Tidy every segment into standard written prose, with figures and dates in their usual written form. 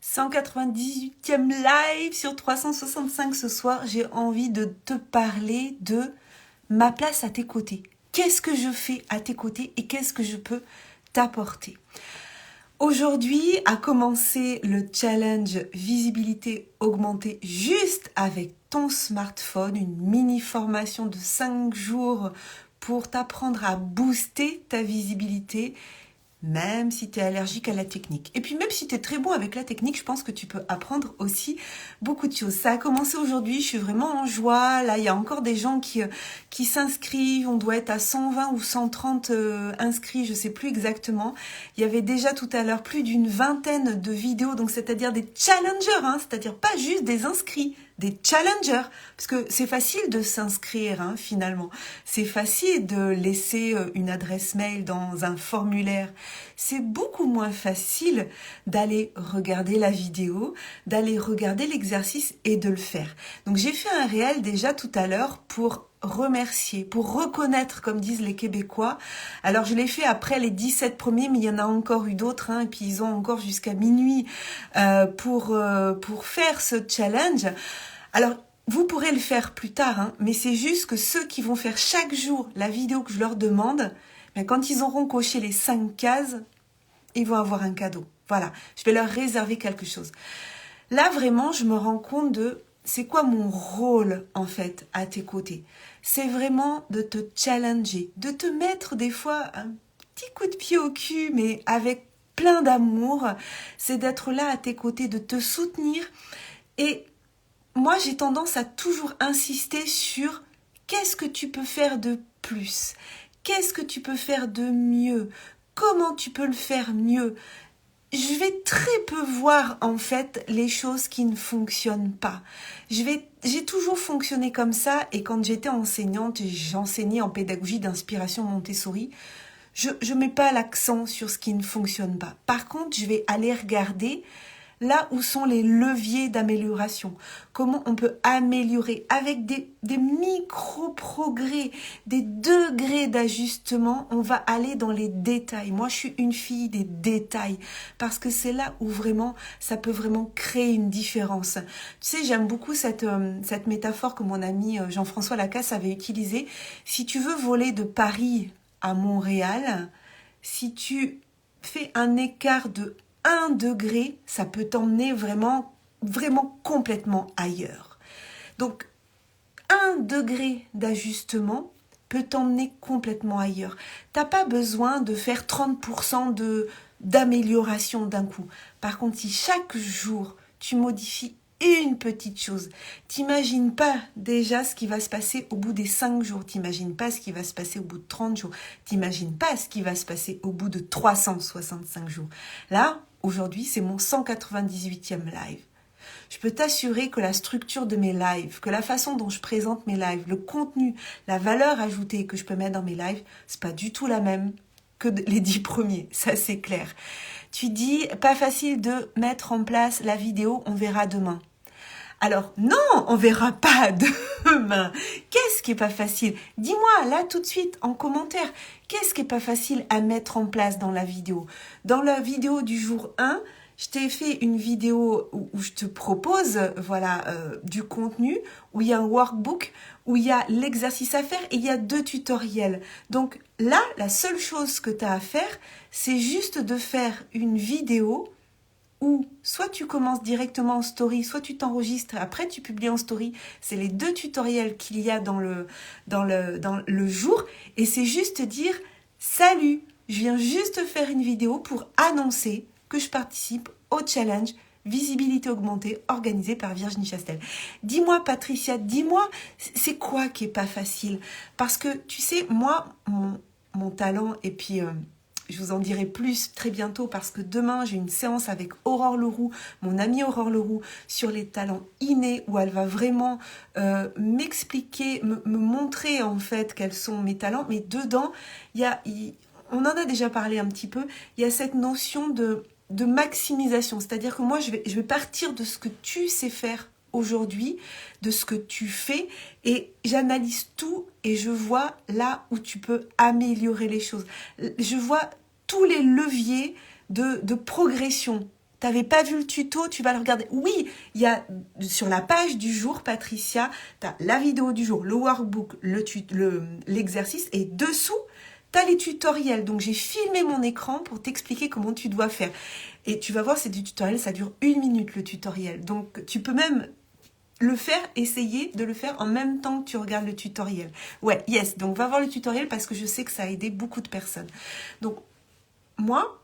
198e live sur 365 ce soir. J'ai envie de te parler de ma place à tes côtés. Qu'est-ce que je fais à tes côtés et qu'est-ce que je peux t'apporter? Aujourd'hui a commencé le challenge visibilité augmentée juste avec ton smartphone, une mini formation de 5 jours pour t'apprendre à booster ta visibilité, même si tu es allergique à la technique. Et puis même si tu es très bon avec la technique, je pense que tu peux apprendre aussi beaucoup de choses. Ça a commencé aujourd'hui, je suis vraiment en joie. Là, il y a encore des gens qui s'inscrivent. On doit être à 120 ou 130 inscrits, je sais plus exactement. Il y avait déjà tout à l'heure plus d'une vingtaine de vidéos, donc c'est-à-dire des challengers, c'est-à-dire pas juste des inscrits, des challengers, parce que c'est facile de s'inscrire finalement. C'est facile de laisser une adresse mail dans un formulaire. C'est beaucoup moins facile d'aller regarder la vidéo, d'aller regarder l'exercice et de le faire. Donc j'ai fait un réel déjà tout à l'heure pour remercier, pour reconnaître, comme disent les Québécois. Alors je l'ai fait après les 17 premiers, mais il y en a encore eu d'autres, et puis ils ont encore jusqu'à minuit pour faire ce challenge. Alors vous pourrez le faire plus tard, mais c'est juste que ceux qui vont faire chaque jour la vidéo que je leur demande, quand ils auront coché les 5 cases, ils vont avoir un cadeau. Voilà, je vais leur réserver quelque chose. Là, vraiment, je me rends compte de c'est quoi mon rôle, en fait, à tes côtés. C'est vraiment de te challenger, de te mettre des fois un petit coup de pied au cul, mais avec plein d'amour. C'est d'être là à tes côtés, de te soutenir. Et moi, j'ai tendance à toujours insister sur qu'est-ce que tu peux faire de plus ? Qu'est-ce que tu peux faire de mieux ? Comment tu peux le faire mieux ? Je vais très peu voir en fait les choses qui ne fonctionnent pas. J'ai toujours fonctionné comme ça et quand j'étais enseignante, j'enseignais en pédagogie d'inspiration Montessori. Je mets pas l'accent sur ce qui ne fonctionne pas. Par contre, je vais aller regarder là où sont les leviers d'amélioration, comment on peut améliorer avec des micro-progrès, des degrés d'ajustement, on va aller dans les détails. Moi, je suis une fille des détails parce que c'est là où vraiment, ça peut vraiment créer une différence. Tu sais, j'aime beaucoup cette métaphore que mon ami Jean-François Lacasse avait utilisée. Si tu veux voler de Paris à Montréal, si tu fais un écart de 1 degré, ça peut t'emmener vraiment, vraiment complètement ailleurs. Donc, 1 degré d'ajustement peut t'emmener complètement ailleurs. T'as pas besoin de faire 30% d'amélioration d'un coup. Par contre, si chaque jour, tu modifies une petite chose, t'imagines pas déjà ce qui va se passer au bout des 5 jours, t'imagines pas ce qui va se passer au bout de 30 jours, t'imagines pas ce qui va se passer au bout de 365 jours. Là, aujourd'hui, c'est mon 198e live. Je peux t'assurer que la structure de mes lives, que la façon dont je présente mes lives, le contenu, la valeur ajoutée que je peux mettre dans mes lives, c'est pas du tout la même que les 10 premiers, ça c'est clair. Tu dis, pas facile de mettre en place la vidéo, on verra demain. Alors non, on verra pas demain. Qu'est-ce qui est pas facile? Dis-moi là tout de suite en commentaire, qu'est-ce qui est pas facile à mettre en place dans la vidéo? Dans la vidéo du jour 1, je t'ai fait une vidéo où je te propose du contenu, où il y a un workbook, où il y a l'exercice à faire et il y a 2 tutoriels. Donc là, la seule chose que tu as à faire, c'est juste de faire une vidéo où soit tu commences directement en story, soit tu t'enregistres, après tu publies en story. C'est les 2 tutoriels qu'il y a dans le jour. Et c'est juste dire « Salut, je viens juste faire une vidéo pour annoncer que je participe au challenge Visibilité augmentée organisé par Virginie Chastel. » Dis-moi Patricia, dis-moi, c'est quoi qui est pas facile? Parce que tu sais, moi, mon talent, et puis je vous en dirai plus très bientôt parce que demain, j'ai une séance avec Aurore Leroux, mon amie Aurore Leroux, sur les talents innés où elle va vraiment m'expliquer, me montrer en fait quels sont mes talents. Mais dedans, on en a déjà parlé un petit peu, il y a cette notion de maximisation. C'est-à-dire que moi, je vais partir de ce que tu sais faire aujourd'hui, de ce que tu fais, et j'analyse tout et je vois là où tu peux améliorer les choses. Je vois tous les leviers de progression T'avais pas vu le tuto, tu vas le regarder. Oui, il y a sur la page du jour, Patricia, tu as la vidéo du jour, le workbook, l'exercice, et dessous, tu as les tutoriels. Donc, j'ai filmé mon écran pour t'expliquer comment tu dois faire. Et tu vas voir, c'est du tutoriel, ça dure 1 minute le tutoriel. Donc, tu peux même le faire, essayer de le faire en même temps que tu regardes le tutoriel. Ouais, yes, donc va voir le tutoriel parce que je sais que ça a aidé beaucoup de personnes. Donc, moi,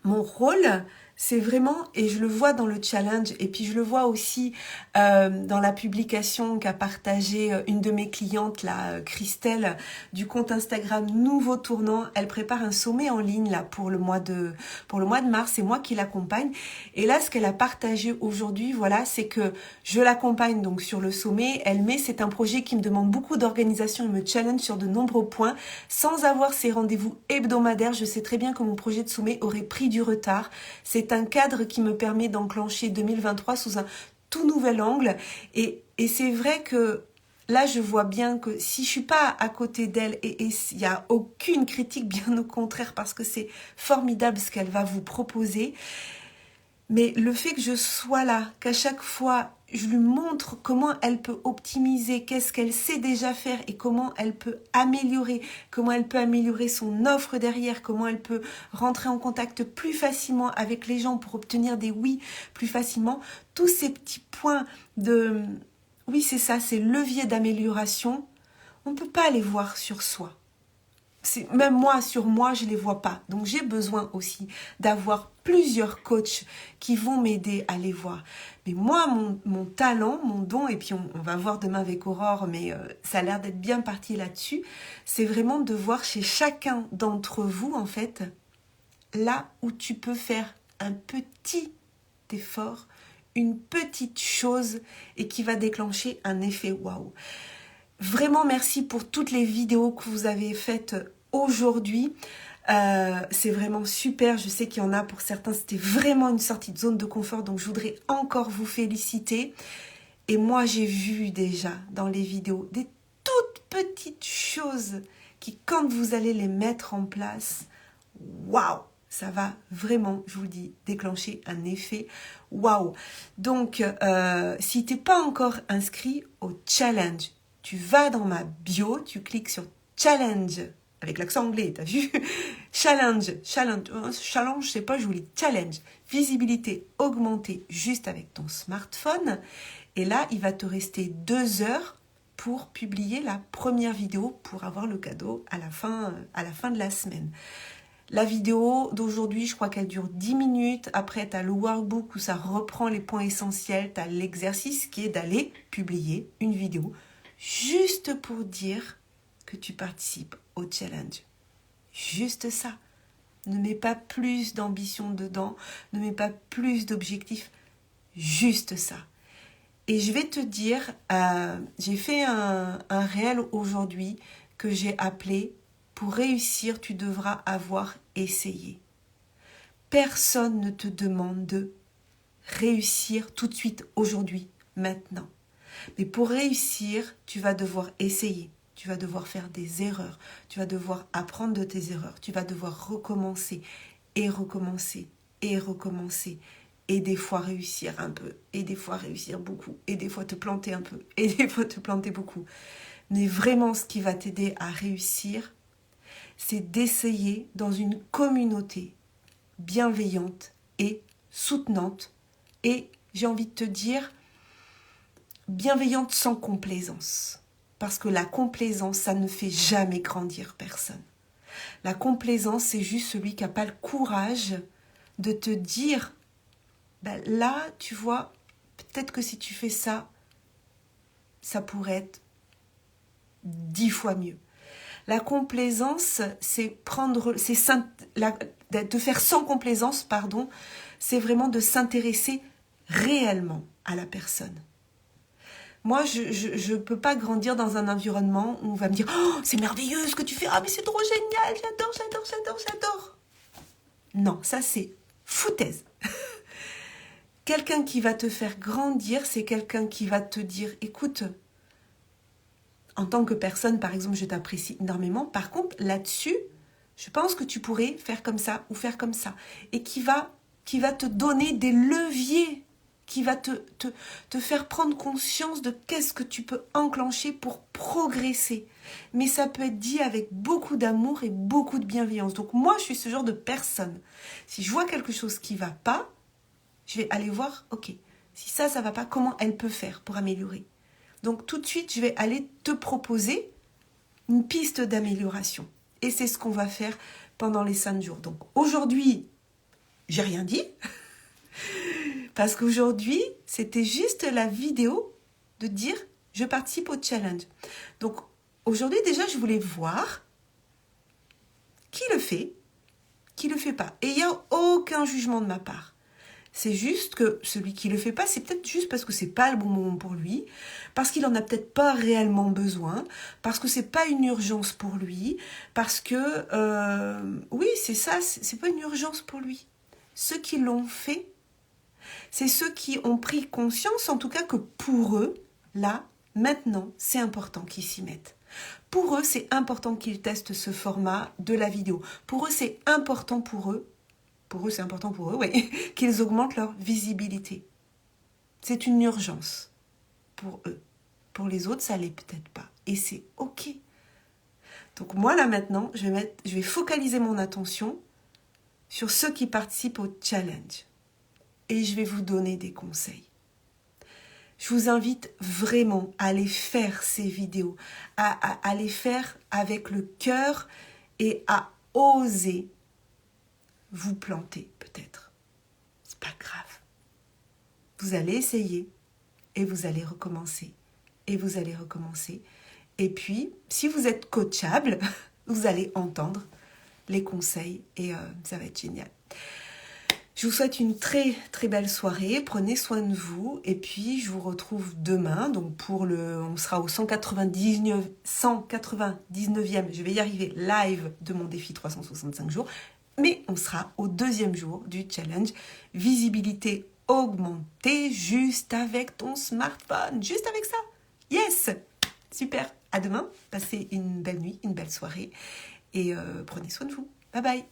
mon rôle, c'est vraiment, et je le vois dans le challenge, et puis je le vois aussi dans la publication qu'a partagée une de mes clientes, là, Christelle, du compte Instagram Nouveau Tournant. Elle prépare un sommet en ligne là pour le mois de mars. C'est moi qui l'accompagne. Et là, ce qu'elle a partagé aujourd'hui, voilà, c'est que je l'accompagne donc sur le sommet. C'est un projet qui me demande beaucoup d'organisation et me challenge sur de nombreux points. Sans avoir ces rendez-vous hebdomadaires, je sais très bien que mon projet de sommet aurait pris du retard. C'est un cadre qui me permet d'enclencher 2023 sous un tout nouvel angle. Et c'est vrai que là, je vois bien que si je suis pas à côté d'elle, et il n'y a aucune critique, bien au contraire, parce que c'est formidable ce qu'elle va vous proposer. Mais le fait que je sois là, qu'à chaque fois, je lui montre comment elle peut optimiser, qu'est-ce qu'elle sait déjà faire et comment elle peut améliorer son offre derrière, comment elle peut rentrer en contact plus facilement avec les gens pour obtenir des oui plus facilement. Tous ces petits points de... Oui, c'est ça, ces leviers d'amélioration, on ne peut pas les voir sur soi. Même moi, sur moi, je ne les vois pas. Donc, j'ai besoin aussi d'avoir plusieurs coachs qui vont m'aider à les voir. Mais moi, mon talent, mon don, et puis on va voir demain avec Aurore, mais ça a l'air d'être bien parti là-dessus, c'est vraiment de voir chez chacun d'entre vous, en fait, là où tu peux faire un petit effort, une petite chose, et qui va déclencher un effet waouh. Vraiment, merci pour toutes les vidéos que vous avez faites aujourd'hui. C'est vraiment super. Je sais qu'il y en a pour certains, c'était vraiment une sortie de zone de confort. Donc, je voudrais encore vous féliciter. Et moi, j'ai vu déjà dans les vidéos des toutes petites choses qui, quand vous allez les mettre en place, waouh! Ça va vraiment, je vous le dis, déclencher un effet waouh. Donc, si tu n'es pas encore inscrit au challenge, tu vas dans ma bio, tu cliques sur challenge, avec l'accent anglais, t'as vu? Challenge, je sais pas, je vous dis challenge, visibilité augmentée juste avec ton smartphone. Et là, il va te rester 2 heures pour publier la première vidéo pour avoir le cadeau à la fin de la semaine. La vidéo d'aujourd'hui, je crois qu'elle dure 10 minutes. Après, tu as le workbook où ça reprend les points essentiels. Tu as l'exercice qui est d'aller publier une vidéo juste pour dire que tu participes au challenge. Juste ça. Ne mets pas plus d'ambition dedans. Ne mets pas plus d'objectifs. Juste ça. Et je vais te dire, j'ai fait un réel aujourd'hui que j'ai appelé « Pour réussir, tu devras avoir essayé ». Personne ne te demande de réussir tout de suite, aujourd'hui, maintenant. Mais pour réussir, tu vas devoir essayer. Tu vas devoir faire des erreurs. Tu vas devoir apprendre de tes erreurs. Tu vas devoir recommencer et recommencer et recommencer. Et des fois réussir un peu, et des fois réussir beaucoup, et des fois te planter un peu, et des fois te planter beaucoup. Mais vraiment, ce qui va t'aider à réussir, c'est d'essayer dans une communauté bienveillante et soutenante. Et j'ai envie de te dire, bienveillante sans complaisance. Parce que la complaisance, ça ne fait jamais grandir personne. La complaisance, c'est juste celui qui n'a pas le courage de te dire, ben là, tu vois, peut-être que si tu fais ça, ça pourrait être 10 fois mieux. La complaisance, c'est de faire sans complaisance, pardon, c'est vraiment de s'intéresser réellement à la personne. Moi, je ne peux pas grandir dans un environnement où on va me dire « Oh, c'est merveilleux ce que tu fais, ah mais c'est trop génial, j'adore ». Non, ça c'est foutaise. Quelqu'un qui va te faire grandir, c'est quelqu'un qui va te dire « Écoute, en tant que personne, par exemple, je t'apprécie énormément. Par contre, là-dessus, je pense que tu pourrais faire comme ça ou faire comme ça. » Et qui va qui va te donner des leviers, qui va te faire prendre conscience de qu'est-ce que tu peux enclencher pour progresser. Mais ça peut être dit avec beaucoup d'amour et beaucoup de bienveillance. Donc moi, je suis ce genre de personne. Si je vois quelque chose qui ne va pas, je vais aller voir, ok, si ça ne va pas, comment elle peut faire pour améliorer. Donc tout de suite, je vais aller te proposer une piste d'amélioration. Et c'est ce qu'on va faire pendant les 5 jours. Donc aujourd'hui, j'ai rien dit. Parce qu'aujourd'hui, c'était juste la vidéo de dire je participe au challenge. Donc aujourd'hui déjà, je voulais voir qui le fait pas. Et il n'y a aucun jugement de ma part. C'est juste que celui qui le fait pas, c'est peut-être juste parce que c'est pas le bon moment pour lui, parce qu'il en a peut-être pas réellement besoin, parce que c'est pas une urgence pour lui, parce que oui, c'est ça, c'est pas une urgence pour lui. Ceux qui l'ont fait, c'est ceux qui ont pris conscience, en tout cas que pour eux, là, maintenant, c'est important qu'ils s'y mettent. Pour eux, c'est important qu'ils testent ce format de la vidéo. Pour eux, c'est important c'est important pour eux, oui, qu'ils augmentent leur visibilité. C'est une urgence pour eux. Pour les autres, ça l'est peut-être pas. Et c'est OK. Donc moi, là, maintenant, je vais focaliser mon attention sur ceux qui participent au challenge. Et je vais vous donner des conseils. Je vous invite vraiment à aller faire ces vidéos, à les faire avec le cœur et à oser vous planter peut-être. C'est pas grave. Vous allez essayer et vous allez recommencer. Et vous allez recommencer. Et puis, si vous êtes coachable, vous allez entendre les conseils et ça va être génial. Je vous souhaite une très très belle soirée, prenez soin de vous et puis je vous retrouve demain, donc on sera au 199e, je vais y arriver, live de mon défi 365 jours, mais on sera au 2e jour du challenge visibilité augmentée juste avec ton smartphone, juste avec ça, yes, super, à demain, passez une belle nuit, une belle soirée et prenez soin de vous, bye bye.